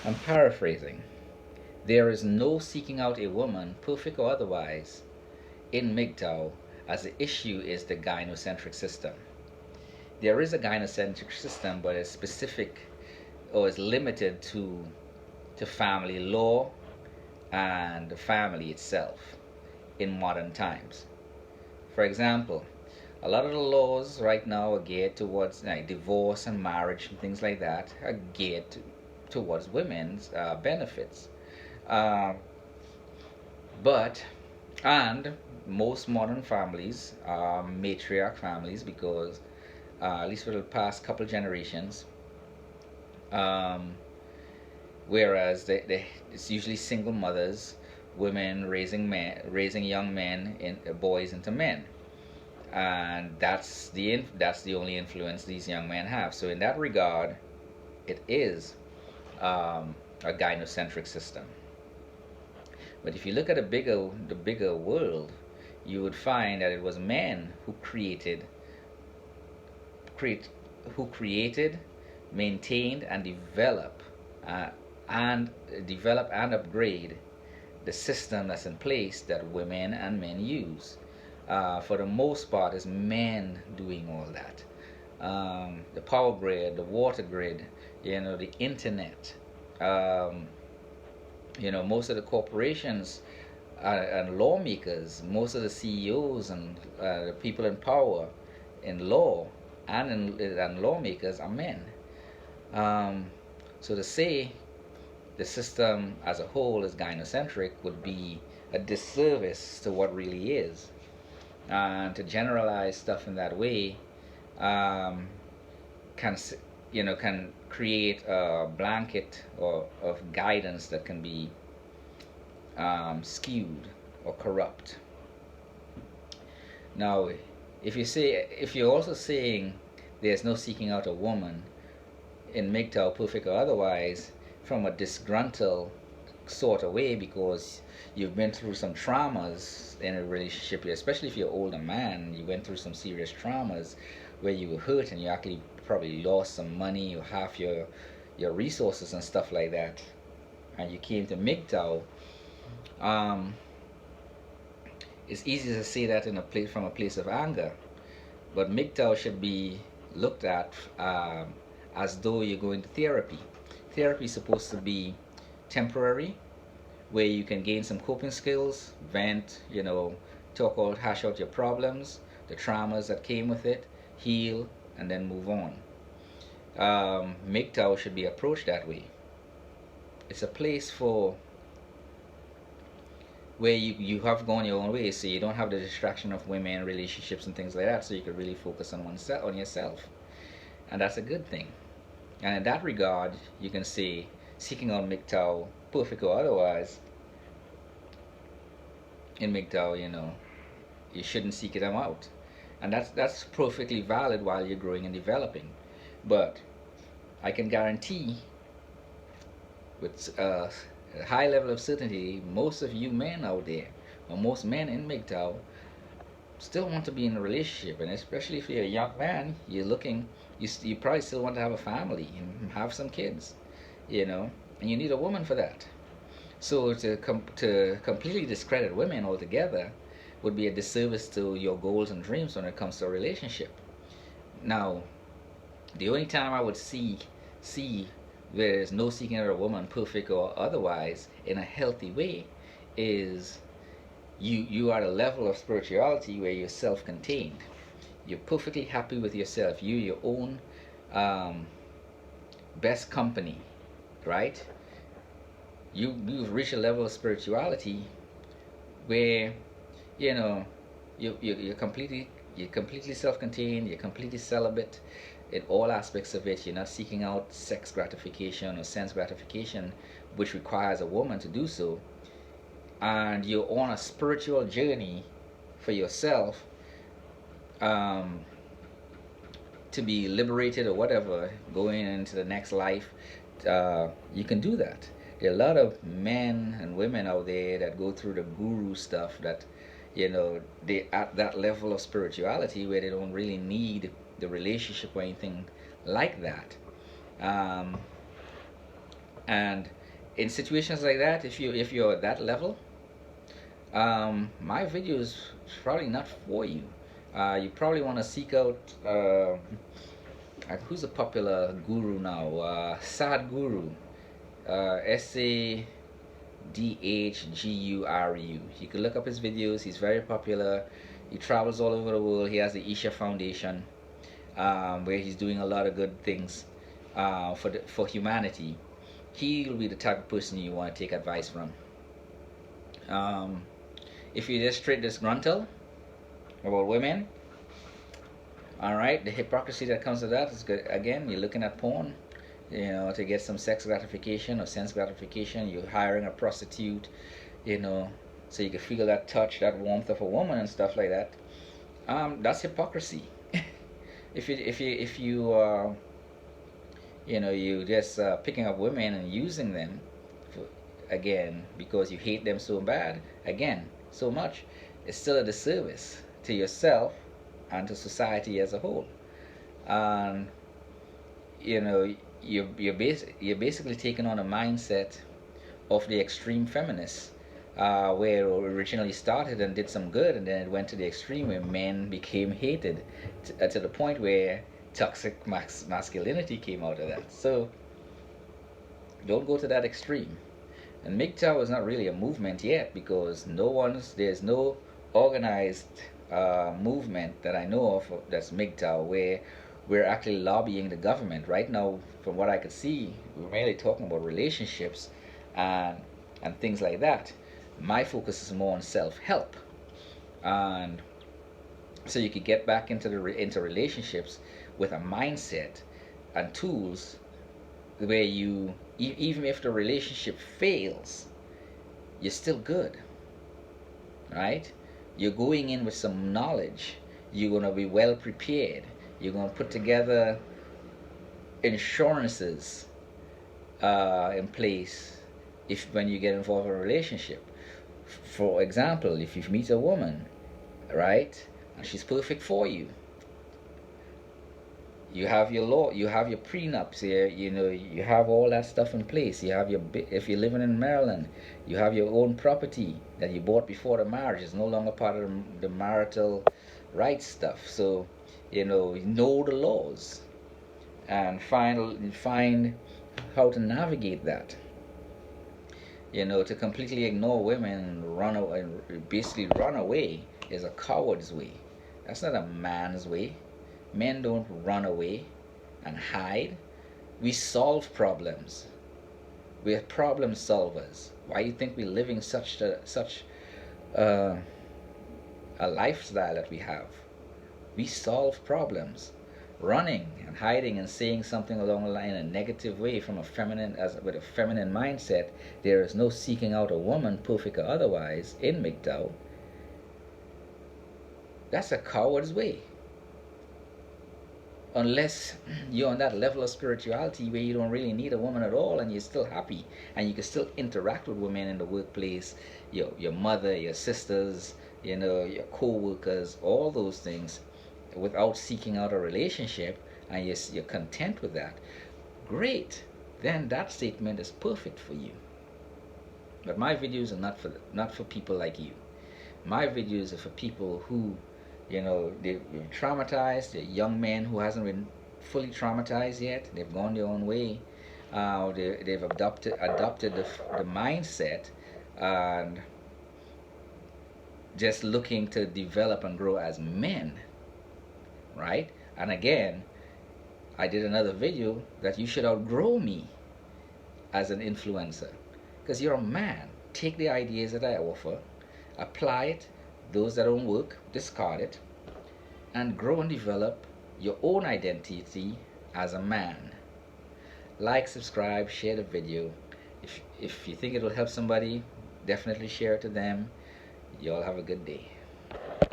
I'm paraphrasing. There is no seeking out a woman, perfect or otherwise, in MGTOW, as the issue is the gynocentric system. There is a gynocentric system, but it's specific or is limited to family law and the family itself in modern times. For example, a lot of the laws right now are geared towards like divorce and marriage and things like that are geared towards women's benefits. Uh, but and most modern families are matriarch families because at least for the past couple generations, um, whereas it's usually single mothers, women raising young men in boys into men, and that's the only influence these young men have. So in that regard, it is a gynocentric system. But if you look at the bigger world, you would find that it was men create who created, maintained, uh, and develop and upgrade the system that's in place that women and men use. For the most part, it's men doing all that. The power grid, the water grid, the internet. Um, most of the corporations and lawmakers, most of the CEOs and the people in power in law and lawmakers are men. Um, so to say the system as a whole is gynocentric would be a disservice to what really is. And to generalize stuff in that way um, can can create a blanket or of guidance that can be skewed or corrupt. Now, if you're also saying there's no seeking out a woman in MGTOW, perfect or otherwise, from a disgruntled sort of way because you've been through some traumas in a relationship, especially if you're an older man, you went through some serious traumas where you were hurt and you actually probably lost some money or half your resources and stuff like that, and you came to MGTOW. Um, it's easy to say that in a place from a place of anger, but MGTOW should be looked at as though you're going to therapy. Therapy is supposed to be temporary, where you can gain some coping skills, vent, talk out, hash out your problems, the traumas that came with it, heal, and then move on. MGTOW should be approached that way. It's a place for where you have gone your own way, so you don't have the distraction of women, relationships, and things like that. So you can really focus on on yourself, and that's a good thing. And in that regard, you can say seeking out MGTOW, perfect or otherwise, in MGTOW, you shouldn't seek them out, and that's perfectly valid while you're growing and developing. But I can guarantee with a high level of certainty, most of you men out there, or most men in MGTOW, still want to be in a relationship, and especially if you're a young man, you probably still want to have a family and have some kids, and you need a woman for that. So to completely discredit women altogether would be a disservice to your goals and dreams when it comes to a relationship. Now, the only time I would see where there's no seeking out a woman, perfect or otherwise, in a healthy way, is you are at a level of spirituality where you're self-contained. You're perfectly happy with yourself. You're your own best company, right? You've reached a level of spirituality where you know you're completely self-contained. You're completely celibate in all aspects of it. You're not seeking out sex gratification or sense gratification, which requires a woman to do so. And you're on a spiritual journey for yourself, um, to be liberated or whatever, going into the next life. You can do that. There are a lot of men and women out there that go through the guru stuff that, they at that level of spirituality where they don't really need the relationship or anything like that. Um, And in situations like that, if you're at that level, my video is probably not for you. You probably want to seek out who's a popular guru now? Sadhguru, Sadhguru. You can look up his videos. He's very popular. He travels all over the world. He has the Isha Foundation, where he's doing a lot of good things for humanity. He'll be the type of person you want to take advice from. If you're just straight disgruntled about women, all right, the hypocrisy that comes with that is good. Again, you're looking at porn, to get some sex gratification or sense gratification. You're hiring a prostitute, so you can feel that touch, that warmth of a woman and stuff like that. That's hypocrisy. if you just picking up women and using them again because you hate them so bad, again, so much, it's still a disservice to yourself and to society as a whole. And you're basically taking on a mindset of the extreme feminists, where it originally started and did some good, and then it went to the extreme where men became hated to the point where toxic masculinity came out of that. So don't go to that extreme. And MGTOW is not really a movement yet, because there's no organized movement that I know of that's MGTOW where we're actually lobbying the government. Right now, from what I could see, we're mainly talking about relationships and things like that. My focus is more on self-help, and so you could get back into relationships with a mindset and tools where you, even if the relationship fails, you're still good, right? You're going in with some knowledge. You're going to be well prepared. You're going to put together insurances in place when you get involved in a relationship. For example, if you meet a woman, right, and she's perfect for you, you have your law, you have your prenups here, you have all that stuff in place. You have if you're living in Maryland, you have your own property that you bought before the marriage. It's no longer part of the marital rights stuff. So you know the laws and find how to navigate that. To completely ignore women and basically run away is a coward's way. That's not a man's way. Men don't run away and hide. We solve problems. We're problem solvers. Why do you think we're living such a lifestyle that we have? We solve problems. Running and hiding and saying something along the line in a negative way with a feminine mindset. There is no seeking out a woman, perfect or otherwise, in MGTOW. That's a coward's way. Unless you're on that level of spirituality where you don't really need a woman at all, and you're still happy and you can still interact with women in the workplace, your mother, your sisters, your co-workers, all those things, without seeking out a relationship, and you're content with that, great. Then that statement is perfect for you. But my videos are not for people like you. My videos are for people who they're traumatized. They're young men who hasn't been fully traumatized yet. They've gone their own way. They've adopted the mindset and just looking to develop and grow as men, right? And again, I did another video that you should outgrow me as an influencer, because you're a man. Take the ideas that I offer, apply it. Those that don't work, discard it, and grow and develop your own identity as a man. Like, subscribe, share the video. If you think it will help somebody, definitely share it to them. You all have a good day.